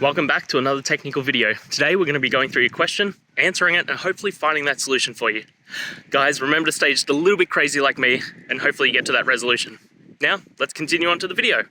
Welcome back to another technical video. Today we're going to be going through your question, answering it, and hopefully finding that solution for you. Guys, remember to stay just a little bit crazy like me, and hopefully you get to that resolution. Now, let's continue on to the video.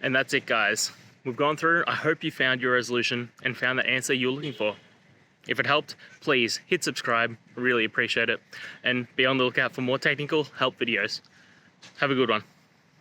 And that's it, guys. We've gone through. I hope you found your resolution and found the answer you were looking for. If it helped, please hit subscribe. I really appreciate it. And be on the lookout for more technical help videos. Have a good one.